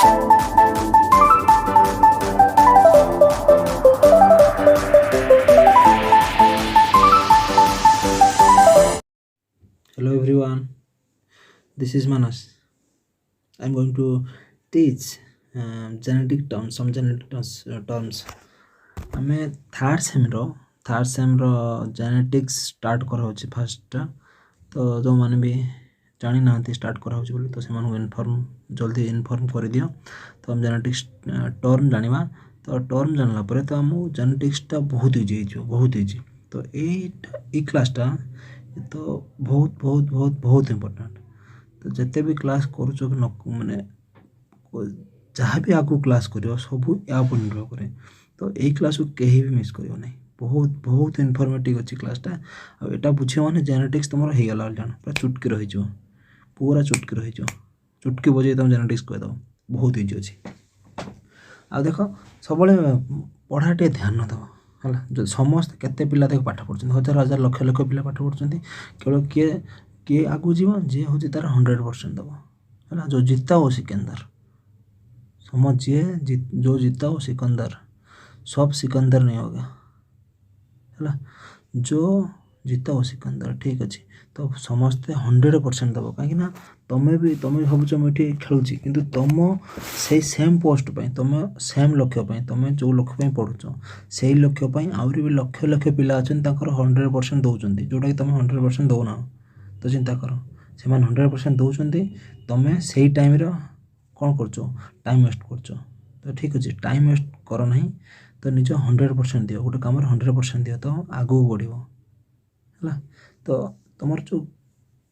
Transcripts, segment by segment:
Hello everyone, this is Manas. I'm going to teach genetic terms, some genetic terms. ଆମେ third ସେମ୍ର genetics start କରାହେଉଛି ଫାର୍ଷ୍ଟଟା। ତ ଯେଉଁମାନେ ବି ଜାଣିନାହାନ୍ତି start କରାହେଉଛି ବୋଲି ତ ସେମାନଙ୍କୁ ଜଲ୍ଦି ଇନଫର୍ମ କରିଦିଅ। ତ ଆମେ ଜେନେଟିକ୍ସ ଟର୍ମ ଜାଣିବା। ତ ଟର୍ମ ଜାଣିଲା ପରେ ତ ଆମକୁ ଜେନେଟିକ୍ସଟା ବହୁତ ଇଜି ହେଇଯିବ, ବହୁତ ଇଜି। ତ ଏଇ କ୍ଲାସ୍ଟା ତ ବହୁତ ଇମ୍ପୋର୍ଟାଣ୍ଟ। ତ ଯେତେ ବି କ୍ଲାସ୍ କରୁଛ କି ମାନେ ଯାହା ବି ଆଗକୁ କ୍ଲାସ୍ କରିବ ସବୁ ୟା ଉପରେ ନିର୍ଭର କରେ। ତ ଏଇ କ୍ଲାସ୍କୁ କେହି ବି ମିସ୍ କରିବ ନାହିଁ। ବହୁତ ଇନଫର୍ମେଟିଭ୍ ଅଛି କ୍ଲାସ୍ଟା। ଆଉ ଏଇଟା ବୁଝିବ ମାନେ ଜେନେଟିକ୍ସ ତୁମର ହେଇଗଲା ବୋଲି ଜାଣ, ପୁରା ଚୁଟକି ରହିଯିବ, ପୁରା ଚୁଟକି ରହିଯିବ। ଚୁଟକି ବଜେଇ ତୁମେ ଜେନେଟିକ୍ସ କହିଦେବ, ବହୁତ ଇଜି ଅଛି। ଆଉ ଦେଖ ସବୁବେଳେ ପଢ଼ା ଟିକେ ଧ୍ୟାନ ଦେବ ହେଲା। ସମସ୍ତେ କେତେ ପିଲା ଦେଖ ପାଠ ପଢ଼ୁଛନ୍ତି, ହଜାର ହଜାର ଲକ୍ଷ ଲକ୍ଷ ପିଲା ପାଠ ପଢ଼ୁଛନ୍ତି। କେବଳ କିଏ ଆଗକୁ ଯିବ, ଯିଏ ହେଉଛି ତାର 100% ଦେବ ହେଲା। जो जीता वो सिकंदर, समझिए जो जीता वो सिकंदर, सब सिकंदर नहीं होगा ହେଲା। जो जीता वो सिकंदर, ଠିକ୍ ଅଛି। ତ ସମସ୍ତେ 100% ଦେବ, କାହିଁକିନା ତମେ ଭାବୁଛ ମୁଁ ଏଠି ଖେଳୁଛି, କିନ୍ତୁ ତମ ସେଇ ସେମ୍ ପୋଷ୍ଟ ପାଇଁ, ତମ ସେମ୍ ଲକ୍ଷ୍ୟ ପାଇଁ, ତମେ ଯେଉଁ ଲକ୍ଷ୍ୟ ପାଇଁ ପଢ଼ୁଛ ସେଇ ଲକ୍ଷ୍ୟ ପାଇଁ ଆହୁରି ବି ଲକ୍ଷ ଲକ୍ଷ ପିଲା ଅଛନ୍ତି, ତାଙ୍କର 100% ଦେଉଛନ୍ତି, ଯେଉଁଟାକି ତମେ 100% ଦେଉନାହ। ତ ଚିନ୍ତା କର, ସେମାନେ 100% ଦେଉଛନ୍ତି, ତମେ ସେଇ ଟାଇମ୍ର କ'ଣ କରୁଛ, ଟାଇମ୍ ୱେଷ୍ଟ କରୁଛ। ତ ଠିକ୍ ଅଛି, ଟାଇମ୍ ୱେଷ୍ଟ କର ନାହିଁ। ତ ନିଜ 100% ଦିଅ, ଗୋଟେ କାମରେ 100% ଦିଅ, ତ ଆଗକୁ ବଢ଼ିବ ହେଲା। ତ ତୁମର ଯେଉଁ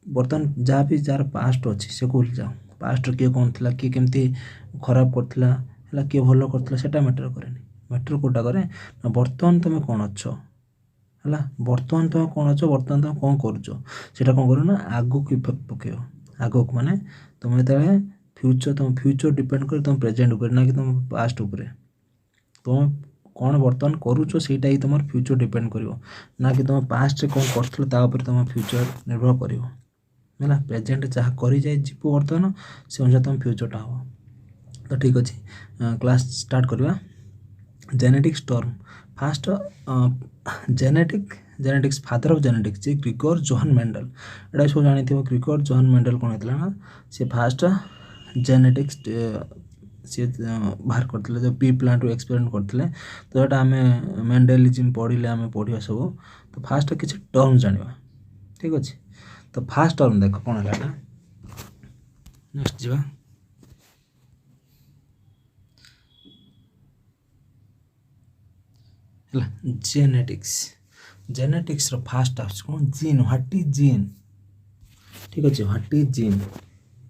ବର୍ତ୍ତମାନ ଯାହା ବି ଯାହାର ପାଷ୍ଟ ଅଛି ସେ ଭୁଲି ଯାଅ। ପାଷ୍ଟରେ କିଏ କ'ଣ ଥିଲା, କିଏ କେମିତି ଖରାପ କରିଥିଲା ହେଲା, କିଏ ଭଲ କରିଥିଲା, ସେଇଟା ମ୍ୟାଟର କରେନି। ମ୍ୟାଟର କେଉଁଟା କରେ ନା ବର୍ତ୍ତମାନ ତୁମେ କ'ଣ ଅଛ ହେଲା। ବର୍ତ୍ତମାନ ତୁମେ କ'ଣ ଅଛ, ବର୍ତ୍ତମାନ ତୁମେ କ'ଣ କରୁଛ, ସେଇଟା କ'ଣ କରିବ ନା ଆଗକୁ ଇଫେକ୍ଟ ପକାଇବ। ଆଗକୁ ମାନେ ତୁମେ ଯେତେବେଳେ ତୁମ ଫ୍ୟୁଚର ଡିପେଣ୍ଡ କରେ ତୁମ ପ୍ରେଜେଣ୍ଟ ଉପରେ, ନା କି ତୁମ ପାଷ୍ଟ ଉପରେ। ତୁମେ କ'ଣ ବର୍ତ୍ତମାନ କରୁଛ ସେଇଟା ହିଁ ତୁମର ଫ୍ୟୁଚର ଡିପେଣ୍ଡ କରିବ, ନା କି ତୁମ ପାଷ୍ଟରେ କ'ଣ କରୁଥିଲ ତା ଉପରେ ତୁମ ଫ୍ୟୁଚର ନିର୍ଭର କରିବ ହେଲା। ପ୍ରେଜେଣ୍ଟ ଯାହା କରିଯାଇ ଯିବ ବର୍ତ୍ତମାନ, ସେ ଅନୁସାରେ ତୁମ ଫ୍ୟୁଚରଟା ହେବ। ତ ଠିକ୍ ଅଛି, କ୍ଲାସ୍ ଷ୍ଟାର୍ଟ କରିବା। Genetics term first, genetics father of genetics ଯେ ଗ୍ରିଗର ଜୋହାନ୍ ମେଣ୍ଡେଲ। ଏଇଟା ସବୁ ଜାଣିଥିବ, ଗ୍ରିଗର ଜୋହାନ୍ ମେଣ୍ଡେଲ କ'ଣ ହେଇଥିଲା ନା ସେ ଫାଷ୍ଟ ଜେନେଟିକ୍ସ ସିଏ ବାହାର କରିଥିଲେ, ଯେଉଁ ପି ପ୍ଲାଣ୍ଟରୁ ଏକ୍ସପେରିମେଣ୍ଟ କରିଥିଲେ। ତ ଏଇଟା ଆମେ ମେଣ୍ଡେଲିଜିମ୍ ପଢ଼ିଲେ ଆମେ ପଢ଼ିବା ସବୁ। ତ ଫାଷ୍ଟ କିଛି ଟର୍ମ ଜାଣିବା, ଠିକ୍ ଅଛି। ତ ଫାଷ୍ଟ ଟର୍ମ ଦେଖ କ'ଣ ହେଲା ଏଇଟା, ନେକ୍ସଟ ଯିବା। ହେଲା ଜେନେଟିକ୍ସର ଫାଷ୍ଟ ଆସୁଛି କ'ଣ, ଜିନ୍। ହ୍ୱାଟ୍ ଇଜ୍ ଜିନ୍, ଠିକ୍ ଅଛି। What is gene?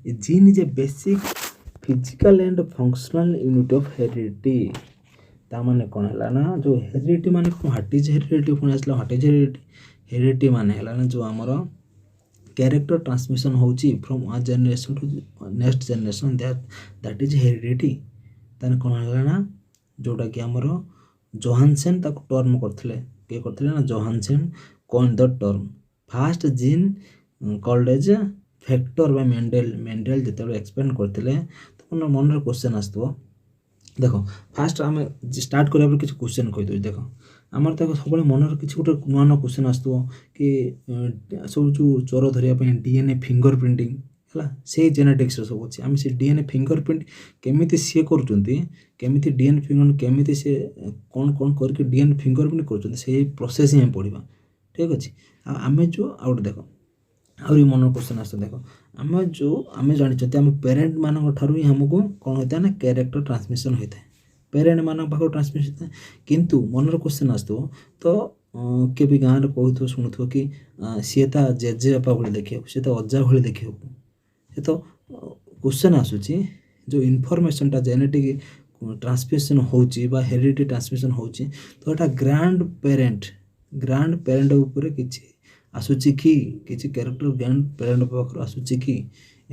A gene is a basic physical and functional unit of heredity. ତା ମାନେ କ'ଣ ହେଲା ନା, ଯେଉଁ ହେରିଡିଟି ମାନେ କ'ଣ, ହ୍ୱାଟ୍ ଇଜ୍ ହେରିଡିଟି ପୁଣି ଆସିଲା। What is heredity? ହେରିଡିଟି ମାନେ ହେଲା ନା ଯେଉଁ ଆମର କ୍ୟାରେକ୍ଟର ଟ୍ରାନ୍ସମିସନ୍ ହେଉଛି from one generation to next generation, that is heredity. ତାହେଲେ କ'ଣ ହେଲା ନା, ଯେଉଁଟାକି ଆମର ଜୋହାନସେନ୍ ତାକୁ ଟର୍ମ କରିଥିଲେ। କିଏ କରିଥିଲେ ନା Johannsen coined the term. First gene called as factor by Mendel ଯେତେବେଳେ ଏକ୍ସପେରିମେଣ୍ଟ କରିଥିଲେ। ତ ମନରେ କ୍ୱେଶ୍ଚନ୍ ଆସିଥିବ, ଦେଖ ଫାଷ୍ଟ ଆମେ ଷ୍ଟାର୍ଟ କରିବା ପରେ କିଛି କ୍ୱେଶ୍ଚନ୍ କହିଦେଉଛି। ଦେଖ ଆମର ତାକୁ ସବୁବେଳେ ମନରେ କିଛି ଗୋଟେ ନୂଆ ନୂଆ କ୍ୱେଶ୍ଚନ୍ ଆସୁଥିବ କି ସବୁ ଯେଉଁ ଚୋର ଧରିବା ପାଇଁ DNA ଫିଙ୍ଗର ପ୍ରିଣ୍ଟିଂ ହେଲା, ସେଇ ଜେନେଟିକ୍ସର ସବୁ ଅଛି। ଆମେ ସେ DNA ଫିଙ୍ଗର ପ୍ରିଣ୍ଟ କେମିତି ସିଏ କରୁଛନ୍ତି, କେମିତି DNA ଫିଙ୍ଗର କେମିତି ସିଏ କ'ଣ କରିକି DNA ଫିଙ୍ଗର ପ୍ରିଣ୍ଟ କରୁଛନ୍ତି, ସେଇ ପ୍ରୋସେସ୍ ହିଁ ଆମେ ପଢ଼ିବା, ଠିକ୍ ଅଛି। ଆଉ ଆମେ ଯେଉଁ ଆଉ ଗୋଟେ ଦେଖ ଆହୁରି ମନର କ୍ୱେଶ୍ଚନ୍ ଆସୁଛି। ଦେଖ ଆମେ ଜାଣିଛନ୍ତି ଆମ ପ୍ୟାରେଣ୍ଟମାନଙ୍କ ଠାରୁ ହିଁ ଆମକୁ କ'ଣ ହୋଇଥାଏ ନା କ୍ୟାରେକ୍ଟର ଟ୍ରାନ୍ସମିସନ୍ ହୋଇଥାଏ, ପ୍ୟାରେଣ୍ଟମାନଙ୍କ ପାଖରୁ ଟ୍ରାନ୍ସମିସନ୍ ହୋଇଥାଏ। କିନ୍ତୁ ମନର କ୍ୱେଶ୍ଚନ୍ ଆସୁଥିବ, ତ କିଏ ବି ଗାଁରେ କହୁଥିବ ଶୁଣୁଥିବ କି ସିଏ ତା ଜେଜେବାପା ଭଳି ଦେଖିବାକୁ, ସିଏ ତା ଅଜା ଭଳି ଦେଖିବାକୁ। ସେ ତ କ୍ୱେଶ୍ଚନ୍ ଆସୁଛି ଯେଉଁ ଇନଫର୍ମେସନ୍ଟା ଜେନେଟିକ୍ ଟ୍ରାନ୍ସମିସନ୍ ହେଉଛି ବା ହେରିଡିଟି ଟ୍ରାନ୍ସମିସନ୍ ହେଉଛି, ତ ଏଇଟା ଗ୍ରାଣ୍ଡ ପ୍ୟାରେଣ୍ଟ ଉପରେ କିଛି ଆସୁଛି କି, କିଛି କ୍ୟାରେକ୍ଟର ଗ୍ରାଣ୍ଡ ପ୍ୟାରେଣ୍ଟ ପାଖରୁ ଆସୁଛି କି,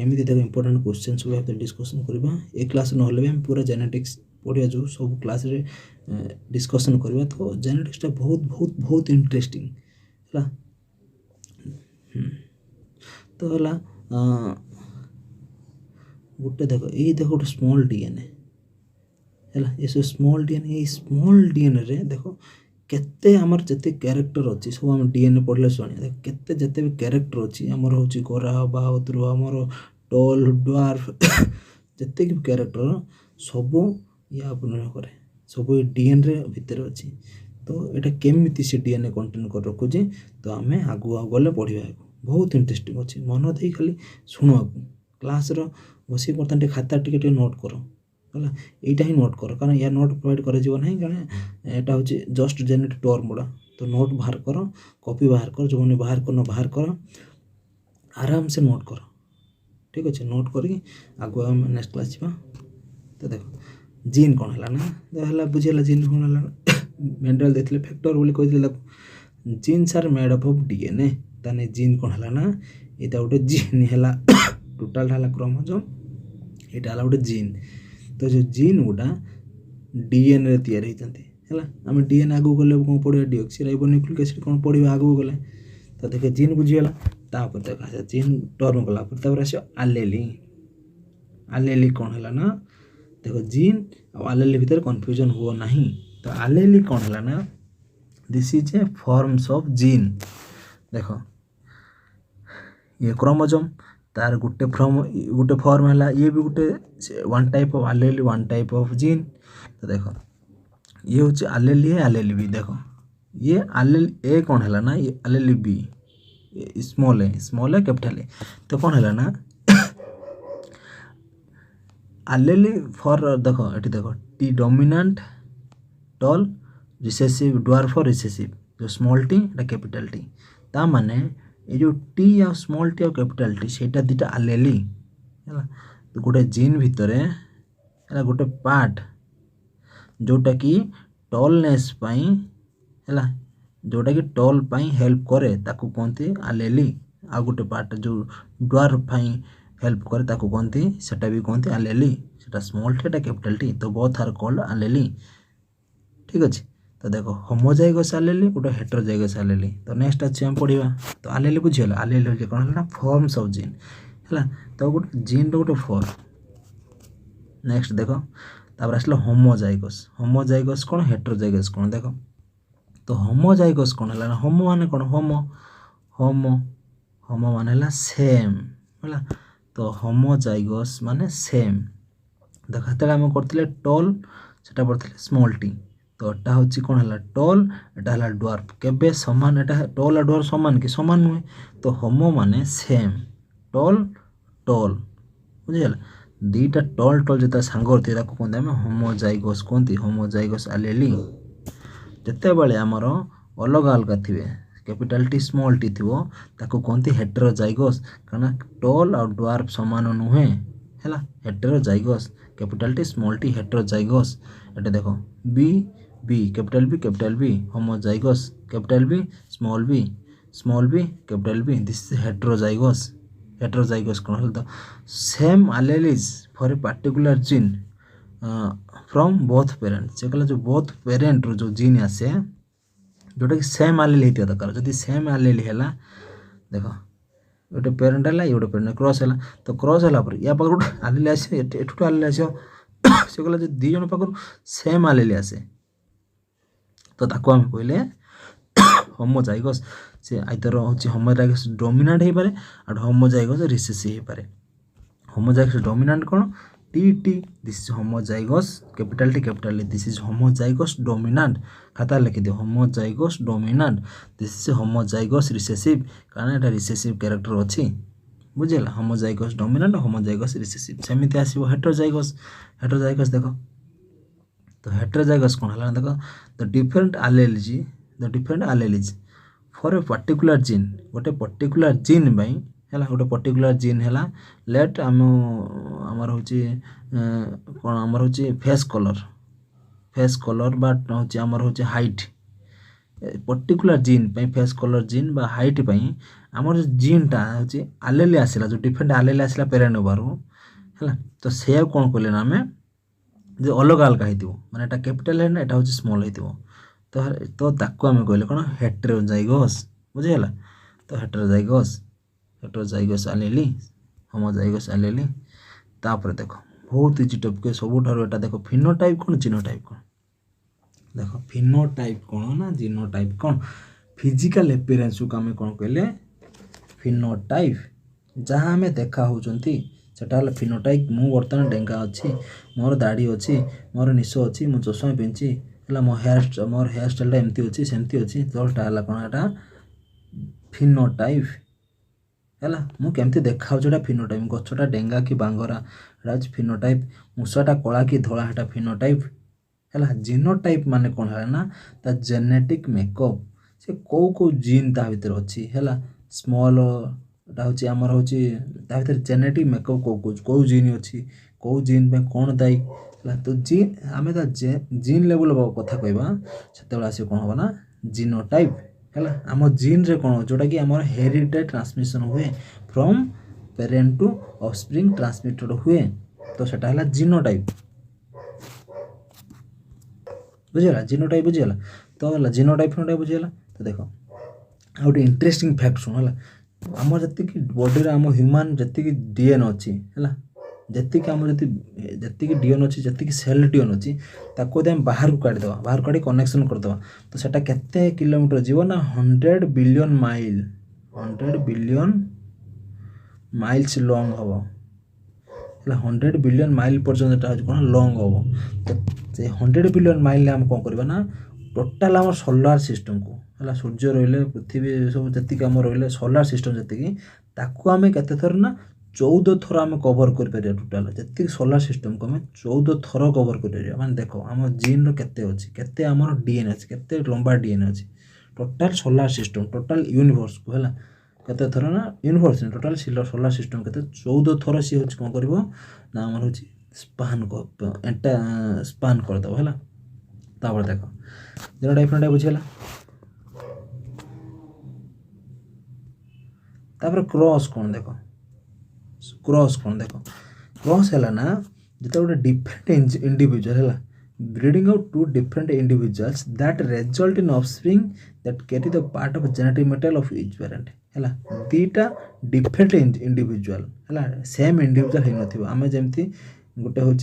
ଏମିତି ଦେଖ ଇମ୍ପୋର୍ଟାଣ୍ଟ କ୍ୱେଶ୍ଚନ୍ ସବୁ ଆମେ ଡିସ୍କସନ୍ କରିବା। ଏ କ୍ଲାସ୍ ନହେଲେ ବି ଆମେ ପୁରା ଜେନେଟିକ୍ସ ପଢ଼ିବା, ଯେଉଁ ସବୁ କ୍ଲାସ୍ରେ ଡିସ୍କସନ୍ କରିବା। ତ ଜେନେଟିକ୍ସଟା ବହୁତ ଇଣ୍ଟରେଷ୍ଟିଂ ହେଲା। ତ ହେଲା गोटे देख ये देख गोटे स्मॉल डीएनए है ये सब स्मॉल डीएनए ये स्मॉल डीएनए रे देख केते आमर जते कैरेक्टर अच्छी सब आम डीएनए पढ़ले शुणी केते जते भी कैरेक्टर अच्छी आमर हूँ गोरा बाहुतरू आमर टल ड्वार्फ जिते भी कैरेक्टर सब या निर्भर करे सब डीएनए भितर अच्छी तो यहाँ केमी से डीएनए कंटेन कर रखुचे तो आम आगु आगु गले पढ़ा बहुत इंटरेस्टिंग अच्छी मन दे खाली शुणा क्लास बस बर्तमान खाता टे नोट कर है यहीटा ही नोट कर कारण या नोट प्रोवाइड कर कारण यहाँ हूँ जस्ट जेनेटिक टर्म गुड़ा तो नोट बाहर कर कॉपी बाहर कर जो मैंने बाहर कर आराम से नोट कर ठीक अच्छे नोट करके आगु आम नेक्स्ट क्लास जा तो देख जीन कौन है ना बुझेगा जीन कौन है मेंडल देते फैक्टर बोली कहते genes are made up of DNA ताने जीन कौन है ना यहाँ गोटे जीन है टोटाल है क्रोमोसोम यहाँ है गोटे जीन तो जो जीन गुड़ा डीएनए तैयारी होती है आम डीएनए आगू गले कौन पढ़ा डीऑक्सीराइबोन्यूक्लिक एसिड कौन पढ़ा आगू गले तो देखे जीन बुझीगला तापर देख जीन टर्म गलापर आस आलेली आलेली कौन है ना देखो जीन और आलेली भितर कन्फ्यूजन हुआ नहीं तो आलेली कौन है ना this is a forms of gene देख ये क्रोमोसोम तार गोटे फॉर्म है ये भी गोटे वन टाइप ऑफ आलेली वन टाइप ऑफ जीन तो देख ये हूँ आलेली बी देख ये आलेली ए कौन है ना ये आलेली बी स्मॉल है कैपिटल ए तो कौन है ना आलेली फॉर देख ये देख टी डोमिनेंट टल रिसेसिव ड्वार्फ फॉर रिसेसिव जो स्मॉल टी कैपिटल टी ता माने ये जो टी आ स्मॉल टी आ कैपिटल टी सेटा दुटा आलेली है तो गोटे जीन भितर है गोटे पार्ट जोटा कि टलनेस है जोटा कि टल हेल्प करे ताकू कहते आलेली आ गोटे पार्ट जो ड्वार्फ हेल्प करे ताकू कहते सेटा भी कहते आलेली सेटा स्मॉल टी कैपिटल टी तो बोथ आर कॉल्ड आलेली ठीक अच्छे तो देखो होमोजाइगस आलेली गोटे हेटेरोजाइगस आलेली तो नेक्स्ट अच्छे हम पढ़ा तो आलेली बुझीगला आलेली हो कौन है फॉर्म्स ऑफ जीन है तो गोटे जीन गोटे फॉर्म नेक्स्ट देख तापर आसला होमोजाइगस कौन हेटेरोजाइगस कौन देख तो होमोजाइगस कौन है होमो माने कौन होमो होमो होमो माने है सेम है तो होमोजाइगस माने सेम देख जो आम करते टल से पढ़ते स्मॉल टी तो एटा हूँ कौन है टल एटा है ड्वार्फ केबे समान एटा टल और ड्वार्फ समान कि समान नुहे तो होमो माने सेम टल टल बुझीगला दीटा टल टल जो सांगर थे कहते हैं होमोजाइगस कहते होमोजाइगस आलेली जिते बड़े आमर अलग अलग थे कैपिटल टी स्मॉल टी थी ताको कहते हेटेरोजाइगस कारण टल और ड्वार्फ समान नुहे है heterozygous capital T small T heterozygous ये देखो बी capital B homozygous capital B small B capital B this is heterozygous कौन है तो same alleles for a particular gene from both parents से कहला जो बोथ पेरेंट रो जो जीन आसे जोटा कि सेम आलेली होता दरकार जदि सेम आलेली है देख गोटे पेरेंट है गोटे पेरेंट क्रॉस है तो क्रॉस है या पाख गोटे आलेली आस एठू आलेली आस से कहला जो दी जन पाखर सेम आलेली आसे तो ताको आम कहले होमोजाइगस से आइदर हूँ होमोजाइगस डोमिनेंट हो पारे और होमोजाइगस रिसेसिव हो पारे होमोजाइगस डोमिनेंट कौन टी this is homozygous capital T this is homozygous dominant खाता लिखि दियो homozygous dominant this is homozygous recessive कारण एटा रिसेसिव कैरेक्टर अच्छी बुझेगा होमोजाइगस डोमिनेंट होमोजाइगस रिसेसिव सेमिति आसीबो हेटेरोजाइगस देख तो हेटेरोजाइगस कौन है देख the different alleles for a particular gene गोटे पर्टिकुलर जीन बाई है गोटे पर्टिकुलर जीन है लेट आमर हूँ कौन आमर हूँ फेस कलर बाट हूँ आमर हूँ height particular gene face colour gene बा हाइट आमर जीनटा हूँ आलेली आसला जो डिफरेंट आलेली आसला पेरेंट बारू है तो से कौन कहले ना आम जो अलग अलग हो माने एटा कैपिटल है ना एटा हूँ स्मॉल हो तो ताको आम कहले कौन हेटेरोजाइगस बुझीगला तो हेटेरोजाइगस आलेली होमोजाइगस आलेली तापर देख बहुत इजी टॉपिक सबुठार एटा देख फिनोटाइप कौन जीनोटाइप कौन देख फिनोटाइप कौन ना जीनोटाइप कौन फिजिकल एपियरेंस को आम कौन कहले फिनोटाइप जहाँ आम देखा होचंती सेटा हला फिनोटाइप मु बर्तमान डेंगा अच्छी मोर दाढ़ी अच्छी मोर निश अच्छी मु चश्मा पिंची हला मोर हेयर स्टाइल एमती अच्छी सेमती अच्छी तोटा हला कौन एटा फिनोटाइप है मु केमती देखा फिनोटाइप गछटा डेंगा कि बांगरा एटा फिनोटाइप मूषाटा कला कि धला है फिनोटाइप है जीनोटाइप माने कौन है ना ता जेनेटिक मेकअप से कौ जीन ता भीतर अच्छी है स्मॉल हूँ आमर हूँ भीतर जेनेटिक मेकअप कौ जीन अच्छी कौ जीन पे कौन दायी है तो जीन आम जीन लेवल कथा कहवा से आस कौन हम ना जीनोटाइप है आम जीन रे कौन जोटा कि आम हेरिटेज ट्रांसमिशन हुए from parent to offspring transmitted हुए तो सेटा है जीनोटाइप बुझीगला जीनोटाइप बुझीगला तो है जीनोटाइप फिनोटाइप बुझीगला तो देख आ गोटे इंटरेस्टिंग फैक्ट शुण है आम जी बॉडी आम ह्यूमन जी डीएन अच्छी है जी आम जी डीएन अच्छी जी सेल डीएन अच्छी ताको आम बाहर को काढ़ीदे बाहर काढ़ी कनेक्शन करदे तो सेटा केते किलोमीटर जीव ना 100 billion mile 100 billion miles long हम 100 बिलियन माइल पर्यंत कौन लॉन्ग हम तो 100 बिलियन माइल आम कौन करवा ना टोटाल आम सोलार सिस्टम को है सूर्य रही पृथ्वी सब जी आम रही सोलार सिस्टम जी ताकू आम के थर ना 14 थर आम कवर कर टोटाल जी सोलार सिस्टम को आम 14 थर कवर कर माने देख आम जीन रते अच्छी केते आम डीएनए अच्छी केते लंबा डीएनए अच्छी total solar system total universe को है केते थर ना यूनिवर्स टोटाल सोलार सिस्टम केते 14 थर सी हूँ कौन कर ना आम हूँ स्पान स्पान करदेव है तापर देख जीनोटाइप फिनोटाइप बुझीगला तापर क्रॉस कौन देख क्रॉस है ना जिते गोटे डिफरेंट इंडिविजुअल है breeding out two different individuals that result in offspring that carry the part of genetic material of each parent है दीटा डिफरेंट इंडिविजुअल है सेम इंडिविजुअल हो नथिबो आमे जेमती गोटे हूँ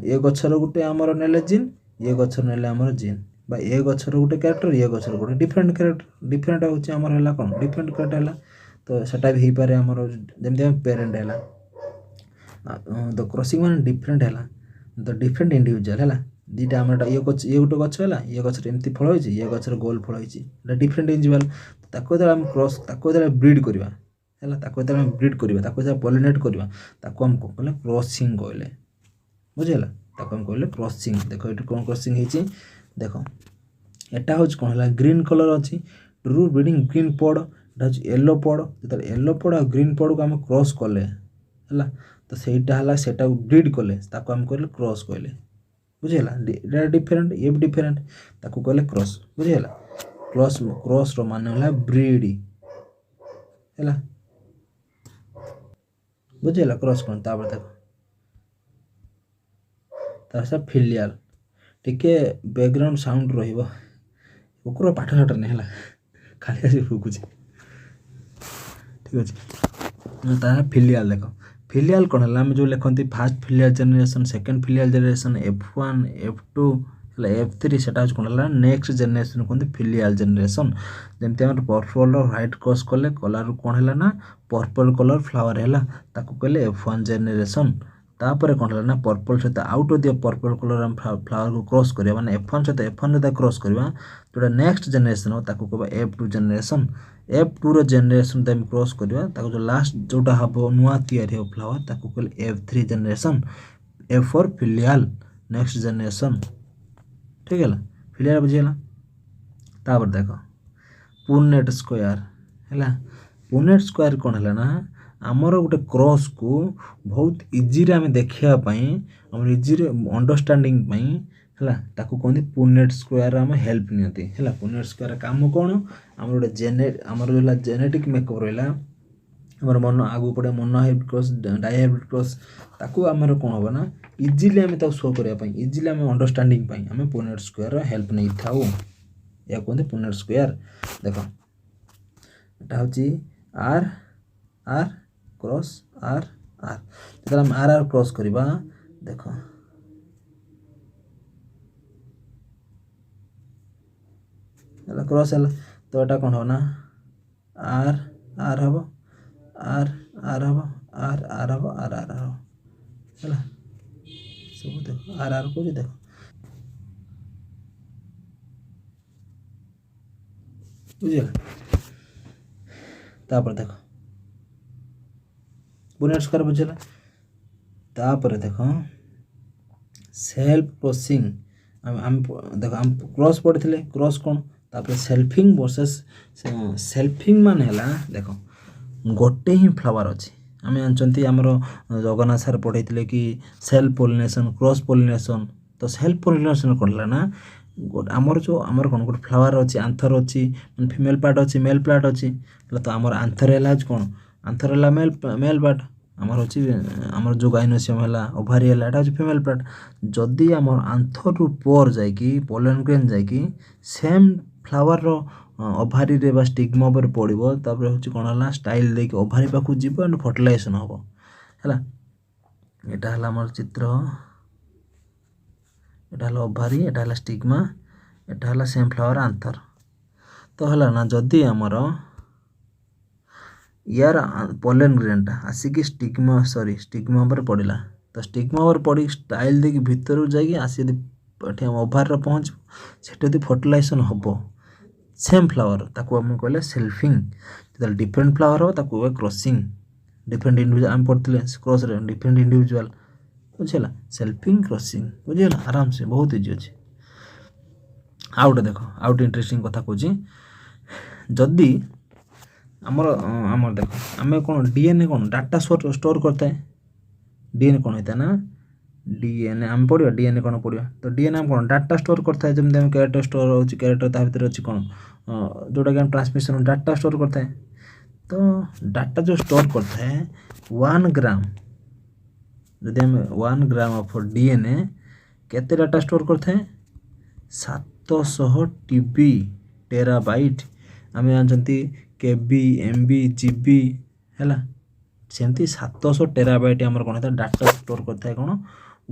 ये गछर गोटे आमर नेले जीन ये गछर नेले आमर जीन बा ये गछर गोटे कैरेक्टर ये गछर गोटे डिफरेंट कैरेक्टर डिफरेंट हूँ आमर है कौन डिफरेंट कैरेक्टर है तो सेटा भी पारे आमर जमती पेरेंट है तो क्रॉसिंग मान डिफरेंट है तो डिफरेंट इंडिविजुअल है दीटा आम ये गोटे गछ है ये गचर एमती फल होती ये गचर गोल फल होती डिफरेंट इंडिविजुअल ताको आम क्रॉस ताको ब्रीड करवा है ताको ब्रीड करवा ताको पॉलिनेट करवा ताको आम कौन कहले क्रॉसिंग कहले बुझेगा ताको आम कहले क्रॉसिंग देख ये कौन क्रॉसिंग होती देख एटा हूँ कौन है ग्रीन कलर अच्छी true breeding green pod yellow pod जो येलो पॉड आ ग्रीन पॉड को आम क्रॉस कले है तो सहीटा है सेटा ब्रीड कले ताको आम कहले क्रॉस कहले बुझेगा डिफरेंट ये भी डिफरेंट ताको कहले क्रॉस बुझेगा क्रॉस रो मान है ब्रीड है बुझेगा क्रॉस कौन तापर देख तार फिलियाल टिके बैकग्राउंड साउंड रहिबो कुकुर पाठ साठ नहीं है खाली आसी फुकुची ठीक अच्छे तार फिलियाल देख फिलियाल कौन है आम जो लिखती first filial generation second filial generation F1 F2 F3 सेटा कौन है नेक्स्ट जेनेरेशन कहते फिलियाल जेनेरेशन जमती आम पर्पल व्हाइट क्रॉस कले कलर कौन है ना पर्पल कलर फ्लावर है ताको कहले F1 जेनेरेशन तापर कौन है ना पर्पल सहित out of the purple colour आम फ्लावर को क्रॉस करवा माने F1 सहित F1 सहित क्रॉस करवा जोटा नेक्स्ट जेनेरेशन हो ताको कहबा F2 जेनेरेशन F2 रो जेनेरेशन टाइम क्रॉस करवा ताको जो लास्ट जोटा हबो नुआ तैयारी हो फ्लावर ताको कहले F3 generation F4 फिलियाल next generation ठीक है फिलियाल बुझीगला तापर देख पुनेट स्क्वायर है पुनेट स्क्वायर कौन है ना आमर गोटे क्रॉस को बहुत इजी रे आम देखापी आम इजी अंडरस्टांडिंग है ताकू कहते पुनेट स्क्वायर आम हेल्प नियंती है पुनेट स्क्वायर काम कौन आम गोटे आमर जो जेनेटिक मेकअप रहा आमर मन आगू पड़े मोनोहाइब्रिड क्रॉस डाइहाइब्रिड क्रॉस ताकू आमर कौन हम ना इजिली आम शो करने इजिली आम अंडरस्टांडिंग आम पुनेट स्क्वायर हेल्प नहीं था या कहते पुनेट स्क्वायर देख यहाँ हूँ R R cross R R যেତେବେଳେ ଆମେ ଆର୍ କ୍ରସ୍ କରିବା ଦେଖ ହେଲା କ୍ରସ୍ ହେଲା ତ ଏଇଟା କ'ଣ ହେବ ନା ଆର୍ ଆର୍ ହେବ ଆର୍ ଆର୍ ହେବ ଆର୍ ଆର୍ ହେବ ଆର୍ ଆର୍ ହେବ ହେଲା ସବୁ ଦେଖ ଆର୍ ଆର୍ କହୁଛି ଦେଖ ବୁଝିଗଲା ତାପରେ ଦେଖ ବୁନିୟାଡ଼ ସ୍କୋୟାର ବୁଝିଲା ତାପରେ ଦେଖ ସେଲ୍ଫ କ୍ରସିଂ ଦେଖ ଆମେ କ୍ରସ୍ ପଢ଼ିଥିଲେ କ୍ରସ୍ କ'ଣ ତାପରେ ସେଲ୍ଫିଂ ବର୍ସେସ୍ ସେଲ୍ଫିଂ ମାନେ ହେଲା ଦେଖ ଗୋଟେ ହିଁ ଫ୍ଲାୱାର ଅଛି ଆମେ ଜାଣିଛନ୍ତି ଆମର ଜଗନ୍ନାଥ ସାର୍ ପଢ଼େଇଥିଲେ କି ସେଲ୍ଫ ପଲିନେସନ୍ କ୍ରସ୍ ପଲିନେସନ୍ ତ ସେଲ୍ଫ ପଲିନେସନ୍ କ'ଣ ହେଲା ନା ଆମର କ'ଣ ଗୋଟେ ଫ୍ଲାୱାର ଅଛି ଆନ୍ଥର ଅଛି ମାନେ ଫିମେଲ୍ ପାର୍ଟ ଅଛି ମେଲ୍ ପାର୍ଟ ଅଛି ହେଲା ତ ଆମର ଆନ୍ଥର ହେଲା ହେଉଛି କ'ଣ ଆନ୍ଥର ହେଲା ମେଲ୍ ପାର୍ଟ ଆମର ହେଉଛି ଆମର ଯେଉଁ ଗାଇନୋସିୟମ୍ ହେଲା ଓଭାରି ହେଲା ଏଇଟା ହେଉଛି ଫିମେଲ୍ ପାର୍ଟ ଯଦି ଆମର ଆନ୍ଥରରୁ ପୋର୍ ଯାଇକି ପୋଲେନ୍ ଗ୍ରେନ୍ ଯାଇକି ସେମ୍ ଫ୍ଲାୱାରର ଓଭାରିରେ ବା ଷ୍ଟିଗ୍ମା ଉପରେ ପଡ଼ିବ ତାପରେ ହେଉଛି କ'ଣ ହେଲା ଷ୍ଟାଇଲ୍ ଦେଇକି ଓଭାରି ପାଖକୁ ଯିବ ଆଣ୍ଡ ଫର୍ଟିଲାଇଜେସନ୍ ହେବ ହେଲା ଏଇଟା ହେଲା ଆମର ଚିତ୍ର ଏଇଟା ହେଲା ଓଭାରି ଏଇଟା ହେଲା ଷ୍ଟିଗ୍ମା ଏଇଟା ହେଲା ସେମ୍ ଫ୍ଲାୱାର ଆନ୍ଥର ତ ହେଲା ନା ଯଦି ଆମର यार पोलेन ग्रेनटा आसिकी स्टिग्मा ଉପରେ ପଡ଼ିଲା ତ ଷ୍ଟିଗ୍ମା ଉପରେ ପଡ଼ି ଷ୍ଟାଇଲ୍ ଦେଇକି ଭିତରକୁ ଯାଇକି ଆସି ଯଦି ଏଠି ଆମ ଓଭାରରେ ପହଞ୍ଚିବ ସେଠି ଯଦି ଫର୍ଟିଲାଇଜେସନ୍ ହେବ ସେମ୍ ଫ୍ଲାୱାର ତାକୁ ଆମେ କହିଲେ ସେଲ୍ଫିଂ ଯେତେବେଳେ ଡିଫରେଣ୍ଟ ଫ୍ଲାୱାର ହେବ ତାକୁ କହିବା କ୍ରସିଂ ଡିଫରେଣ୍ଟ ଇଣ୍ଡିଭିଜୁଆଲ୍ ଆମେ ପଢ଼ିଥିଲେ କ୍ରସ୍ରେ ଡିଫରେଣ୍ଟ ଇଣ୍ଡିଭିଜୁଆଲ୍ ବୁଝିଗଲା ସେଲ୍ଫିଂ କ୍ରସିଂ ବୁଝିଗଲା ଆରାମସେ ବହୁତ ଇଜି ଅଛି ଆଉ ଗୋଟେ ଦେଖ ଆଉ ଗୋଟେ ଇଣ୍ଟରେଷ୍ଟିଂ କଥା କହୁଛି ଯଦି ଆମର ଦେଖ ଆମେ କ'ଣ ଡିଏନ୍ଏ କ'ଣ ଡାଟା ଷ୍ଟୋର କରିଥାଏ ଡିଏନ୍ଏ କ'ଣ ହେଇଥାଏ ନା ଡିଏନ୍ଏ ଆମେ ପଢ଼ିବା ଡିଏନ୍ଏ କ'ଣ ପଢ଼ିବା ତ ଡିଏନ୍ଏ ଆମେ କ'ଣ ଡାଟା ଷ୍ଟୋର କରିଥାଏ ଯେମିତି ଆମେ କ୍ୟାରେକ୍ଟର ଷ୍ଟୋର ହେଉଛି କ୍ୟାରେକ୍ଟର ତା ଭିତରେ ଅଛି କ'ଣ ଯେଉଁଟାକି ଆମେ ଟ୍ରାନ୍ସମିସନ୍ ଡାଟା ଷ୍ଟୋର କରିଥାଏ ତ ଡାଟା ଯେଉଁ ଷ୍ଟୋର କରିଥାଏ 1 ଗ୍ରାମ ଯଦି ଆମେ 1 ଗ୍ରାମ ଅଫ୍ ଡିଏନ୍ଏ କେତେ ଡାଟା ଷ୍ଟୋର କରିଥାଏ 700 ଟିବି ଟେରାବାଇଟ୍ ଆମେ ଜାଣିଛନ୍ତି केबी एमबी जीबी है सेमती 700 टेराबाइट आमर कौन है डाटा स्टोर करता है कौन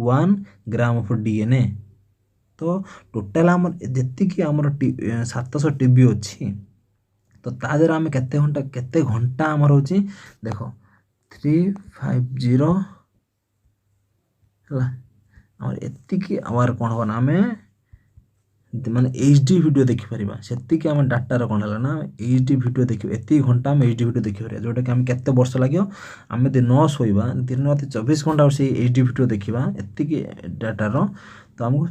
1 ग्राम ऑफ डीएनए तो टोटाल आम जी आमर 700 टीबी अच्छी तो तादेर आम केते घंटा आमर हो देख 350 है एति आवर कौन हम आम माने HD वीडियो देखिपर से आम डाटार कौन है ना HD वीडियो देख एति घंटा आम HD वीडियो देखिपर जोटा कि आम केते वर्ष लगे आम यदि न शोवा दिन रात 24 घंटा से HD वीडियो देखा एति डाटार तो आमको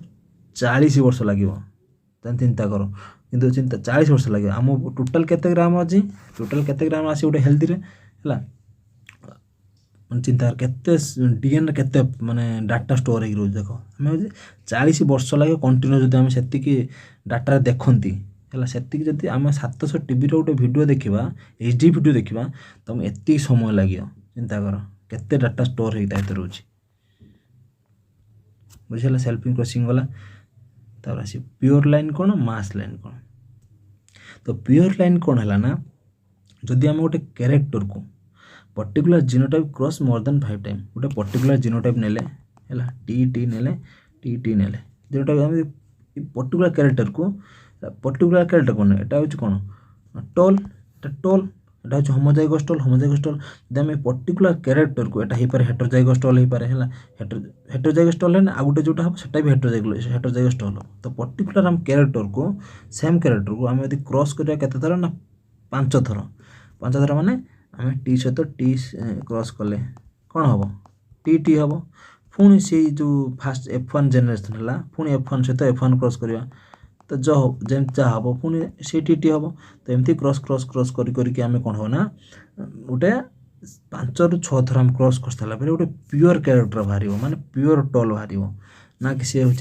40 वर्ष लगे चिंता कर कि चिंता 40 वर्ष लगे आम टोटाल केते ग्राम अच्छी टोटाल केते ग्राम आसी गोटे हेल्थी है चिंता केते डीएनए केते माने डाटा स्टोर हो रोज देख आम 40 वर्ष लगे कंटिन्यू जब आम से डाटा देखती है से जब आम 700 टीवी गोटे वीडियो देखा HD वीडियो देखा तो एति समय लगे चिंता कर केते डाटा स्टोर होता है रोज बुझे सेल्फिंग क्रॉसिंग गला तार आसी प्योर लाइन कौन मास लाइन कौन तो प्योर लाइन कौन है ना जदि आम गोटे कैरेक्टर को particular genotype cross more than 5 time गोटे पर्टिकुलर जीनोटाइप नेले है टी नेले नेले जोटा आम पर्टिकुलर कैरेक्टर को पर्टिकुलर कैरेक्टर कौन एटा हूँ कौन टोल टोल एटा हूँ होमोजाइगस टोल जब आम पर्टिकुलर कैरेक्टर को एटा हो पारे हेटेरोजाइगस टोल हो पारे हेटेरोजाइगस टोल है आ गोटे जोटा हम सेटा भी हेटेरोजाइगस टोल तो पर्टिकुलर आम कैरेक्टर को सेम कैरेक्टर को आम यदि क्रॉस करिया केते थर ना 5 थर माने आम टी सहित टी क्रॉस कले कौन हम टी हम पुणी से जो फास्ट F1 जेनेरेशन है पुणी F1 सहित F1 क्रॉस करवा तो जो जमी जहाँ हम पुणी से टी हम तो एमती क्रॉस क्रॉस क्रॉस करके आम कौन हम ना गोटे 5 ରୁ 6 थर आम क्रॉस कर सारा गोटे प्योर कैरेक्टर बाहर माने प्योर टोल बाहर ना कि सी हूँ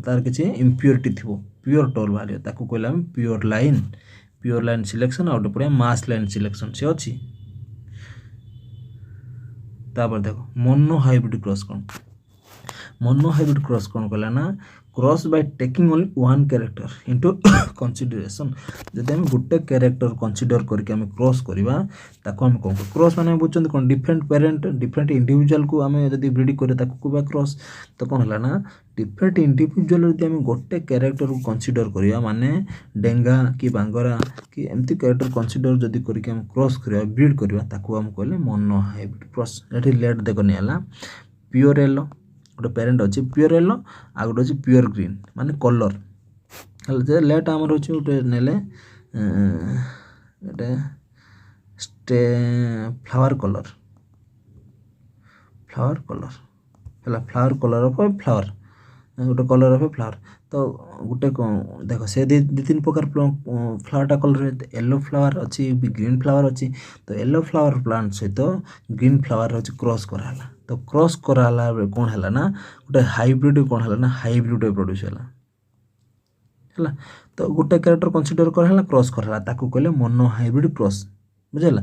तार किसी इम्प्योरिटी थी प्योर टोल बाहर ताको कहला प्योर लाइन सिलेक्शन आउट पड़े मास लाइन सिलेक्शन से अच्छी तापर देखो मोनो हाइब्रिड क्रॉस कौन मोनो हाइब्रिड क्रॉस कौन कहला ना cross by taking only one character into consideration जदि हम गोटे कैरेक्टर कंसीडर करके हम क्रॉस करबा ताको हम कोन क्रॉस माने बुझछन कोन डिफरेंट पेरेंट डिफरेंट इंडिविजुअल को हम जदि ब्रीड करे ताको कोबा क्रॉस तो कोन हला ना डिफरेंट इंडिविजुअल जदि हम गोटे कैरेक्टर को कंसीडर करबा माने डेंगा कि बांगरा कि एमती कैरेक्टर कंसीडर जदि करके हम क्रॉस करबा ब्रीड करबा ताको हम कहले मोनो हाइब्रिड क्रॉस एठी लेट देखो नि हला प्योर येलो गोटे पेरेंट अच्छे प्योर येलो आ गोटे अच्छे प्योर ग्रीन माने कलर जे लेट आमर होचे गोटे नेले गोटे स्टे फ्लावर कलर हला फ्लावर कलर ऑफ फ्लावर गोटे कलर ऑफ फ्लावर तो गोटे देख से दी तीन प्रकार फ्लावरटा कलर येलो फ्लावर अच्छी ग्रीन फ्लावर अच्छी तो येलो फ्लावर प्लांट सहित ग्रीन फ्लावर अच्छे क्रॉस कराला तो क्रॉस कराला कौन है ना गोटे हाइब्रिड कौन है ना हाइब्रिड प्रोड्यूस है तो गोटे कैरेक्टर कंसीडर कराला क्रॉस कराला ताको कहले मोनो हाइब्रिड क्रॉस बुझेला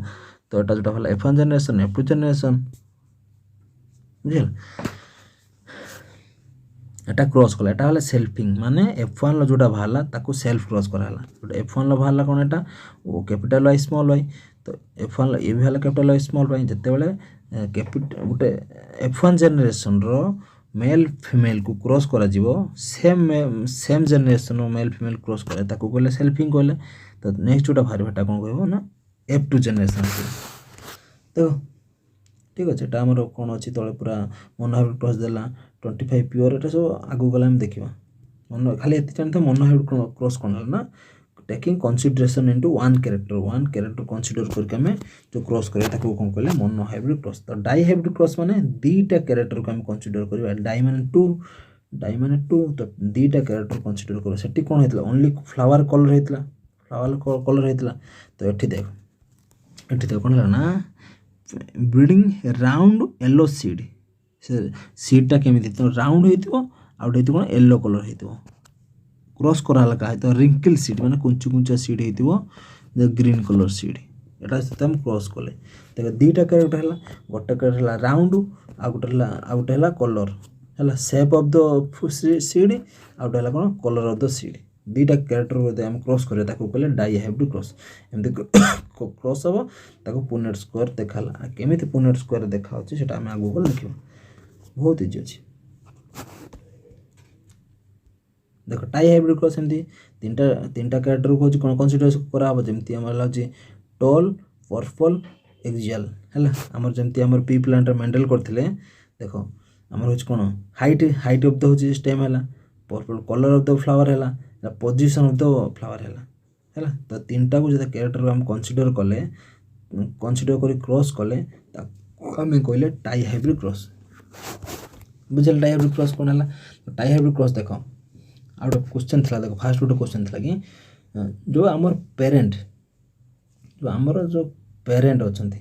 तो एटा जोटा होला F1 जनरेशन F2 जनरेशन बुझेला एटा क्रॉस कला एटा होला सेल्फिंग माने F1 लो जोटा भाला ताको सेल्फ क्रॉस कराला जोटा F1 लो भाला कोन एटा ओ कैपिटल y स्मॉल y तो F1 लो ए भी होला कैपिटल y स्मॉल y जते बेले कैपिटल गोटे F1 जनरेशन रो मेल फीमेल को क्रॉस करा जीवो सेम जनरेशन रो मेल फीमेल क्रॉस करे ताको कहले सेल्फिंग कहले तो नेक्स्ट जोटा भारी भाटा कोन कहबो ना F2 जनरेशन तो ठीक अच्छे एटा हमर कोन अछि तळे पूरा मोनो हाइब्रिड क्रॉस देला 25 प्योर एटा सब आगु गला हम देखिबा मोनो खाली एति जानते मोनो हाइब्रिड क्रॉस कोन ना taking consideration into one character consider करके हमें जो क्रॉस करे ताको कोन कहले मोनो हाइब्रिड क्रॉस तो डाई हाइब्रिड क्रॉस माने दीटा कैरेक्टर को हम कंसीडर करबा डाई माने टू तो दीटा कैरेक्टर कंसीडर करो सेठी कोन हेतला ओनली फ्लावर कलर हेतला तो एठी देख कोन हला ना ब्रीडिंग राउंड येलो सीड सीडटा केमिति तो राउंड हेतिबो आउट हेति कोन येलो कलर हेतिबो क्रॉस कराला का तो रिंकल सीड माने कुंचा सीड हेतिबो द ग्रीन कलर सीड एटा से हम क्रॉस कले देखो दीटा कैरेक्टर हला गोटे कैरेक्टर हला राउंड आ गोटे हला कलर हला शेप ऑफ द सीड आ गोटे हला कोन कलर ऑफ द सीड दीटा कैरेक्टर को हम क्रॉस करे ताको कहले डाई हाइब्रिड क्रॉस एमते क्रॉस हो ताको पुनेट स्क्वायर देखाला केमिति पुनेट स्क्वायर देखा होची सेटा हम आगु को देखिबो बहुत इजी अछि देखो टाई हाइब्रिड क्रॉस एमती तीनटा कैरेक्टर को कोन कंसीडर करा हो जेमती हमर लाजी टॉल पर्पल एक्सियल हला हमर जेमती हमर पी प्लांट मेंडल करथिले देखो हमर होच कोन हाइट ऑफ द होची स्टेम हला purple colour of the flower हला पोजीशन ऑफ द फ्लावर हला तो तीनटा को जदा कैरेक्टर हम कंसीडर करी क्रॉस कले हम कहले टाई हाइब्रिड क्रॉस बुझल टाई हाइब्रिड क्रॉस कोन हला तो टाई हाइब्रिड क्रॉस देखो आउट ऑफ क्वेश्चन थला देखो फर्स्ट गोटे क्वेश्चन थला कि जो हमर पेरेंट अछंती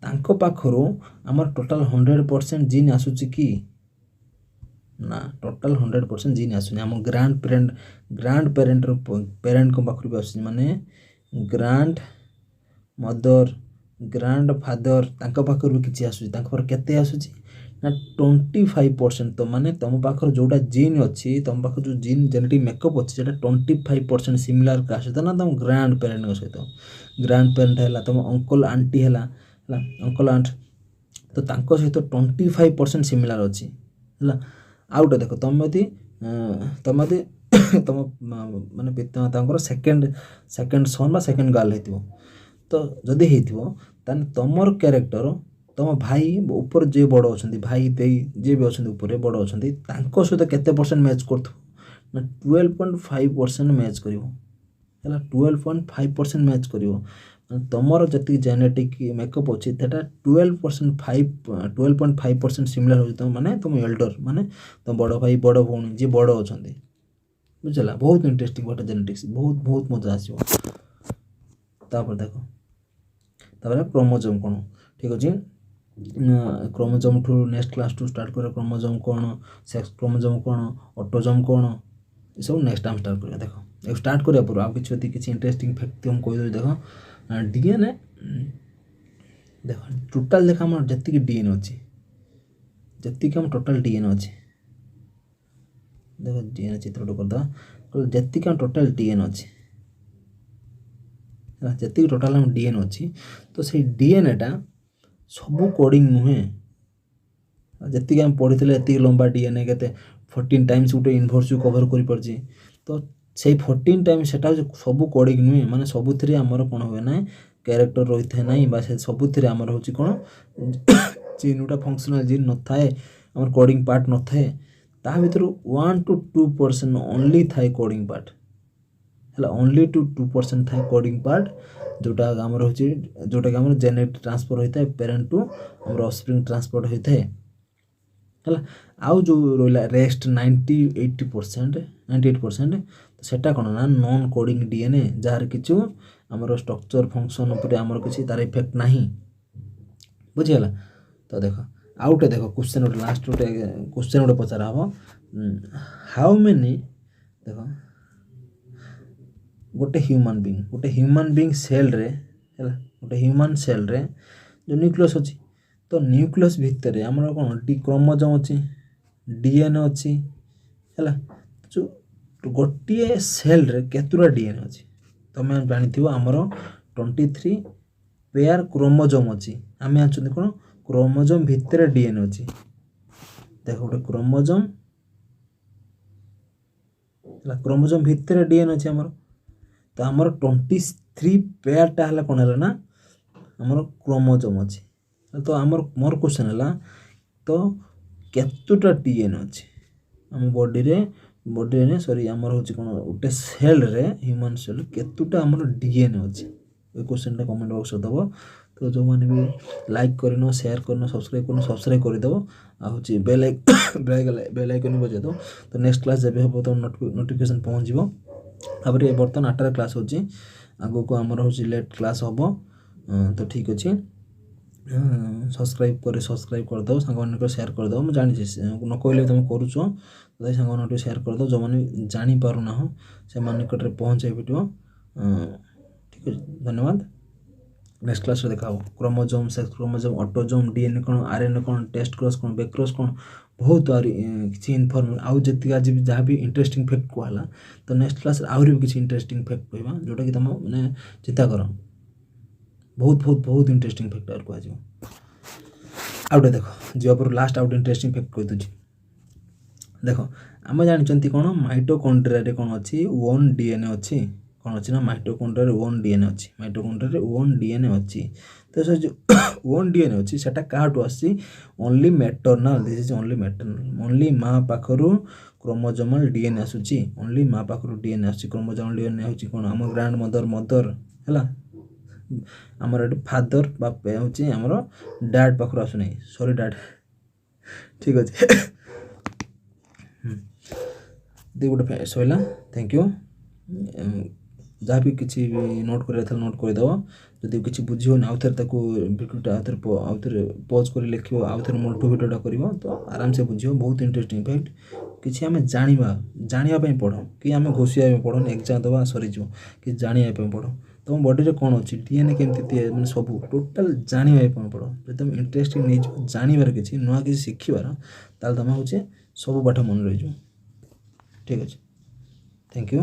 तांको पाखरो हमर टोटल 100% जीन आसुची कि ना टोटल 100% जीन आसुनी हम ग्रैंड पेरेंट को पाखरो भी आसुनी माने ग्रैंड मदर ग्रैंड फादर तांको पाखरो भी किछि आसुची तांको पर केते आसुची ना 25% तो माने तुम पाखर जोटा जीन अच्छी तुम पाखर जो जीन जेनेटिक मेकअप अच्छी सेटा 25% सिमिलर का सहित ना तुम ग्रैंड पेरेंट सहित ग्रैंड पेरेंट है तुम अंकल आंटी है अंकल आंट तो तांको सहित 25% सिमिलर अच्छी है आउट देखो तुम तुम माने पिता सेकेंड सन बा सेकेंड गर्ल हेतिबो तो जदि हेतिबो तान तमर कैरेक्टर तुम भाई ऊपर जे बड़ अच्छा भाई देई जे भी अच्छा ऊपर बड़ अच्छा सहित केते परसेंट मैच कर ना 12.5% मैच कर 12.5% मैच कर तुमर जी जेनेटिक मेकअप अच्छी 12.5% सिमिलर हो तुम माने तुम एल्डर माने तुम बड़ भाई बड़ भौणी जी बड़ अच्छा बुझला बहुत इंटरेस्टिंग गोटे जेनेटिक्स बहुत मजा आसो तापर देखो तापर क्रोमोजोम कौन ठीक अच्छे क्रोमोजोम ठू नेक्स्ट क्लास टू स्टार्ट कर क्रोमोजोम कौन सेक्स क्रोमोजोम कौन ऑटोजोम कौन ये सब नेक्स्ट टाइम स्टार्ट करिया देखो स्टार्ट करिया पूरा किसी इंटरेस्टिंग फैक्ट हम कहि दो देखो डीएनए देखो टोटल देखो हमर जति डीएनए अछि ଯେତିକି ଆମ ଟୋଟାଲ୍ ଡିଏନ୍ଏ ଅଛି, ଦେଖ ଡିଏନ୍ଏ ଚିତ୍ରଟା କରିଦେବା, ଯେତିକି ଆମ ଟୋଟାଲ୍ ଡିଏନ୍ଏ ଅଛି ହେଲା, ଯେତିକି ଟୋଟାଲ୍ ଆମ ଡିଏନ୍ଏ ଅଛି, ତ ସେଇ ଡିଏନ୍ଏଟା ସବୁ କୋଡ଼ିଂ ନୁହେଁ। ଯେତିକି ଆମେ ପଢ଼ିଥିଲେ ଏତିକି ଲମ୍ବା ଡିଏନ୍ଏ କେତେ 14 ଟାଇମ୍ସ ଗୋଟେ ଇନଭର୍ସକୁ କଭର୍ କରିପାରୁଛି, ତ ସେଇ 14 ଟାଇମ୍ସ ସେଟା ହେଉଛି ସବୁ କୋଡ଼ିଂ ନୁହେଁ, ମାନେ ସବୁଥିରେ ଆମର କ'ଣ ହୁଏ ନା କ୍ୟାରେକ୍ଟର ରହିଥାଏ ନାହିଁ, ବା ସେ ସବୁଥିରେ ଆମର ହେଉଛି କ'ଣ ଜିନ୍ ଗୋଟେ ଫଙ୍କସନାଲ୍ ଜିନ୍ ନଥାଏ, ଆମର କୋଡ଼ିଂ ପାର୍ଟ ନଥାଏ, ତା ଭିତରୁ 1 to 2% ଓନ୍ଲି ଥାଏ କୋଡ଼ିଂ ପାର୍ଟ ହେଲା, ଓନ୍ଲି 2% ଥାଏ କୋଡ଼ିଂ ପାର୍ଟ, ଯେଉଁଟା ଆମର ହେଉଛି ଯେଉଁଟାକି ଆମର ଜେନେଟିକ୍ ଟ୍ରାନ୍ସଫର୍ ହୋଇଥାଏ ପ୍ୟାରେଣ୍ଟ ଟୁ ଆମର ଅଫସ୍ପ୍ରିଙ୍ଗ ଟ୍ରାନ୍ସପୋର୍ଟ ହୋଇଥାଏ ହେଲା। ଆଉ ଯେଉଁ ରହିଲା ରେଷ୍ଟ 98% ସେଟା କ'ଣ ନା ନନ୍ କୋଡ଼ିଂ ଡିଏନ୍ଏ, ଯାହାର କିଛି ଆମର ଷ୍ଟ୍ରକ୍ଚର ଫଙ୍କସନ୍ ଉପରେ ଆମର କିଛି ତାର ଇଫେକ୍ଟ ନାହିଁ, ବୁଝିଗଲା। ତ ଦେଖ ଆଉ ଗୋଟେ ଦେଖ କ୍ୱେଶ୍ଚନ୍ ଗୋଟେ ଲାଷ୍ଟ ଗୋଟେ କ୍ୱେଶ୍ଚନ୍ ଗୋଟେ ପଚରା ହେବ, ହାଉ ମେନି ଦେଖ ଗୋଟେ ହ୍ୟୁମାନ୍ ବିଙ୍ଗ ସେଲ୍ରେ ହେଲା, ଗୋଟେ ହ୍ୟୁମାନ୍ ସେଲ୍ରେ ଯେଉଁ ନ୍ୟୁକ୍ଲିୟସ୍ ଅଛି, ତ ନ୍ୟୁକ୍ଲିୟସ୍ ଭିତରେ ଆମର କ'ଣ କ୍ରୋମୋଜୋମ୍ ଅଛି, ଡିଏନ୍ଏ ଅଛି ହେଲା। ଯେଉଁ ଗୋଟିଏ ସେଲ୍ରେ କେତେଟା ଡିଏନ୍ଏ ଅଛି, ତୁମେ ଜାଣିଥିବ ଆମର 23 ପେୟାର କ୍ରୋମୋଜୋମ୍ ଅଛି, ଆମେ ଜାଣିଛନ୍ତି କ'ଣ କ୍ରୋମୋଜୋମ୍ ଭିତରେ ଡିଏନ୍ଏ ଅଛି। ଦେଖ ଗୋଟେ କ୍ରୋମୋଜୋମ୍ ହେଲା, କ୍ରୋମୋଜୋମ୍ ଭିତରେ ଡିଏନ୍ଏ ଅଛି ଆମର, ତ ଆମର 23 ପେୟାରଟା ହେଲା କ'ଣ ହେଲା ନା ଆମର କ୍ରୋମୋଜୋମ୍ ଅଛି। ତ ଆମର ମୋର କ୍ୱେଶ୍ଚନ୍ ହେଲା, ତ କେତେଟା ଡିଏନ୍ଏ ଅଛି ଆମ ବଡ଼ିରେ ଆମର ହେଉଛି କ'ଣ ଗୋଟେ ସେଲ୍ରେ ହ୍ୟୁମାନ୍ ସେଲ୍ କେତେଟା ଆମର ଡିଏନ୍ଏ ଅଛି, ଏ କ୍ୱେଶ୍ଚନ୍ଟା କମେଣ୍ଟ ବକ୍ସରେ ଦେବ। ତ ଯେଉଁମାନେ ବି ଲାଇକ୍ କରିନ, ସେୟାର କରିନ, ସବସ୍କ୍ରାଇବ୍ କରିଦେବ, ଆଉ ହେଉଛି ବେଲ୍ ଆଇକନ୍ ବଜାଇ ଦେବ, ତ ନେକ୍ସଟ କ୍ଲାସ୍ ଯେବେ ହେବ ତ ନୋଟିଫିକେସନ୍ ପହଞ୍ଚିବ। ତାପରେ ବର୍ତ୍ତମାନ 8ଟାରେ କ୍ଲାସ୍ ହେଉଛି, ଆଗକୁ ଆମର ହେଉଛି ଲେଟ୍ କ୍ଲାସ୍ ହେବ, ତ ଠିକ୍ ଅଛି। ସବସ୍କ୍ରାଇବ୍ କରିଦେବ, ସାଙ୍ଗମାନଙ୍କୁ ସେୟାର କରିଦେବ, ମୁଁ ଜାଣିଛି ନ କହିଲେ ବି ତୁମେ କରୁଛ, ତଥାପି ସାଙ୍ଗମାନଙ୍କୁ ସେୟାର କରିଦେବ, ଯେଉଁମାନେ ଜାଣିପାରୁନାହଁ ସେମାନଙ୍କ ନିକଟରେ ପହଞ୍ଚାଇ ଭିଡ଼ିଓ। ଠିକ୍ ଅଛି, ଧନ୍ୟବାଦ। ନେକ୍ସଟ କ୍ଲାସ୍ରେ ଦେଖା ହେବ କ୍ରୋମୋଜୋମ୍, ସେକ୍ସ କ୍ରୋମୋଜୋମ୍, ଅଟୋଜୋମ୍, ଡିଏନ୍ଏ କ'ଣ, ଆର୍ଏନ୍ଏ କ'ଣ, ଟେଷ୍ଟ କ୍ରସ୍ କ'ଣ, ବେକ୍ କ୍ରସ୍ କ'ଣ, ବହୁତ ଆହୁରି କିଛି ଇନଫର୍ମ ଆଉ ଯେତିକି ଆଜି ଯାହା ବି ଇଣ୍ଟରେଷ୍ଟିଂ ଫ୍ୟାକ୍ଟ କୁହାହେଲା, ତ ନେକ୍ସଟ କ୍ଲାସ୍ରେ ଆହୁରି ବି କିଛି ଇଣ୍ଟରେଷ୍ଟିଂ ଫ୍ୟାକ୍ଟ କହିବା, ଯେଉଁଟାକି ତୁମ ମାନେ ଚିନ୍ତା କର, ବହୁତ ଇଣ୍ଟରେଷ୍ଟିଂ ଫ୍ୟାକ୍ଟ ଆହୁରି କୁହାଯିବ। ଆଉ ଗୋଟେ ଦେଖ ଯିବା ପରେ ଲାଷ୍ଟ ଆଉ ଗୋଟେ ଇଣ୍ଟରେଷ୍ଟିଂ ଫ୍ୟାକ୍ଟ କହିଦେଉଛି। ଦେଖ ଆମେ ଜାଣିଛନ୍ତି କ'ଣ ମାଇଟୋକଣ୍ଡ୍ରିଆରେ କ'ଣ ଅଛି, ଓନ୍ ଡିଏନ୍ଏ ଅଛି, କ'ଣ ଅଛି ନା ମାଇଟୋକଣ୍ଡ୍ରିଆରେ ଓନ୍ ଡିଏନ୍ଏ ଅଛି। ତ ସେ ଯେଉଁ ଓନ୍ ଡିଏନ୍ଏ ଅଛି ସେଟା କାହାଠୁ ଆସିଛି, only maternal, this is only maternal, only ମା ପାଖରୁ କ୍ରୋମୋଜୋମାଲ୍ ଡିଏନ୍ଏ ଆସୁଛି, ଓନ୍ଲି ମା ପାଖରୁ ଡିଏନ୍ଏ ଆସୁଛି। କ୍ରୋମୋଜୋମାଲ୍ ଡିଏନ୍ଏ ହେଉଛି କ'ଣ ଆମ ଗ୍ରାଣ୍ଡ ମଦର ହେଲା, ଆମର ଏଠି ଫାଦର ବା ହେଉଛି ଆମର ଡ୍ୟାଡ଼୍ ପାଖରୁ ଆସୁନାହିଁ, ସରି ଡ୍ୟାଡ଼୍, ଠିକ୍ ଅଛି। ଗୋଟେ ସରିଲା, ଥ୍ୟାଙ୍କ ୟୁ। ଯାହା ବି କିଛି ନୋଟ୍ କରିବା ଥିଲା ନୋଟ୍ କରିଦେବ, ଯଦି କିଛି ବୁଝିବନି ଆଉଥରେ ତାକୁ ଭିଡ଼ିଓଟା ଆଉଥରେ ପଜ୍ କରି ଲେଖିବ, ଆଉଥରେ ମୋଟୁ ଭିଡ଼ିଓଟା କରିବ, ତ ଆରାମସେ ବୁଝିବ। ବହୁତ ଇଣ୍ଟରେଷ୍ଟିଂ ଫ୍ୟାକ୍ଟ, କିଛି ଆମେ ଜାଣିବା ପାଇଁ ପଢ଼, କି ଆମେ ଘୋଷିବା ପାଇଁ ପଢ଼ନି, ଏକ୍ଜାମ୍ ଦେବା ସରିଯିବ, କି ଜାଣିବା ପାଇଁ ପଢ଼। ତୁମ ବଡ଼ିରେ କ'ଣ ଅଛି, ଡିଏନ୍ଏ କେମିତି ତିଆରି, ମାନେ ସବୁ ଟୋଟାଲ୍ ଜାଣିବା ପାଇଁ ପଢ଼। ଯଦି ତୁମେ ଇଣ୍ଟରେଷ୍ଟିଂ ନେଇଯିବ ଜାଣିବାର କିଛି ନୂଆ କିଛି ଶିଖିବାର, ତାହେଲେ ତୁମେ ହେଉଛି ସବୁ ପାଠ ମନେ ରହିଯିବ। ଠିକ୍ ଅଛି, ଥ୍ୟାଙ୍କ ୟୁ।